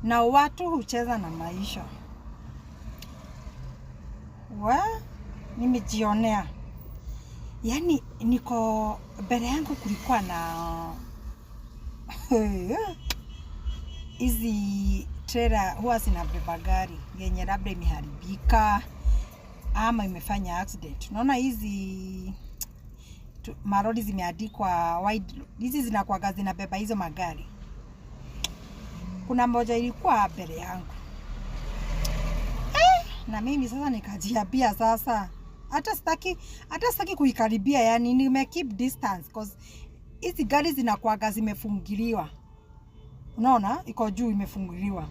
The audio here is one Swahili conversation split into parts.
na watu hucheza na maisha. Nimejionea. Yani niko mbele yangu kulikuwa na hizi trailer huwa zinabeba gari yenye labda imeharibika ama imefanya accident. Unaona hizi maroli zimeandikwa wide, hizi zinakuwa zinabeba hizo magari. Kuna moja ilikuwa mbele yangu. Na mimi sasa nikajiambia sasa hata sitaki kuikaribia, yani nime keep distance cause hizi gari zinakuwa zimefungiliwa. Unaona iko juu imefungiliwa.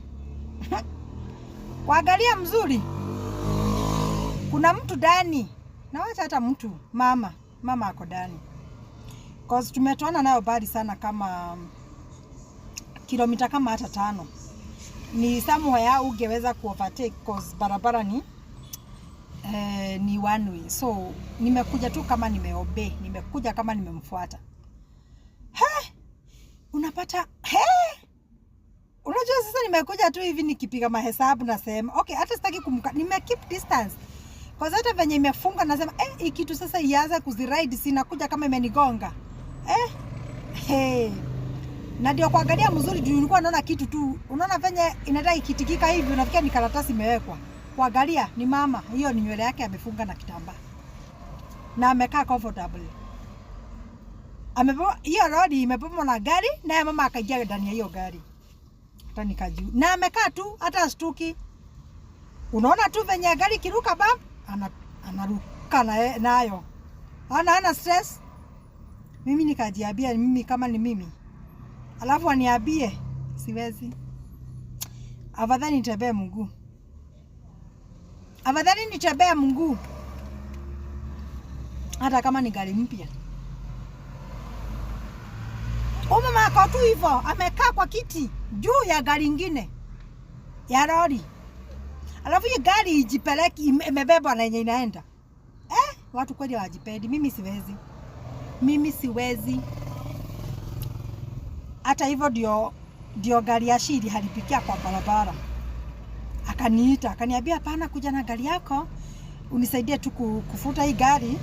Kuangalia mzuri. Kuna mtu ndani. Na wacha hata mtu mama ako ndani. Cause tumetoana nayo bali sana kama kilomita kama hata 5. Ni somewhere ungeweza kuovertake cause barabara ni one way. So nimekuja tu kama nimeobey, nimekuja kama nimemfuata. Unapata unajua sasa nimekuja tu hivi nikipiga mahesabu nasema okay, hata sitaki nime keep distance. Kwa hata venye imefunga nasema hii kitu sasa ianze kuziride, sinakuja kama imenigonga. Na ndio kuangalia mzuri juu ulikuwa unaona kitu tu. Unaona venye inataka ikitikika hivi unafikia ni karatasi imewekwa. Kuangalia ni mama, hiyo ni nywele yake amefunga na kitambaa. Na amekaa comfortable. Hiyo rodi imepomwa na gari na mama akaingia ndani ya hiyo gari. Hata nikajua. Na amekaa tu hata astuki. Unaona tu venye gari kiruka bam anaruka nayo. Hana stress. Mimi nikajiambia mimi kama ni mimi. Alafu aniambie siwezi. Afadhali nitembee mguu. Afadhali nitembee mguu. Hata kama ni gari mpya. Mama ako tu hivyo, amekaa kwa kiti juu ya gari ingine ya lori. Alafu hii gari ijipeleki imebebwa na yenye inaenda. Watu kweli hawajipendi. Mimi siwezi. Hata hivyo ndio gari ya Shiri halipikia kwa barabara. Akaniita, akaniambia hapana, kuja na gari yako unisaidie tu kufuta hii gari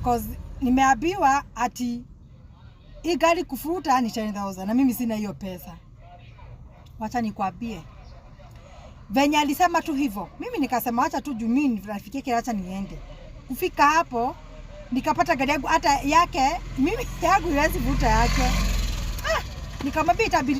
cause nimeambiwa ati hii gari kufuta ni 10,000 na mimi sina hiyo pesa. Wacha nikwambie. Venye alisema tu hivyo, mimi nikasema acha tu juu mimi nafikia kile acha niende. Kufika hapo nikapata gari yangu hata yake, mimi yangu iwezi vuta yake. Nikamwambia itabidi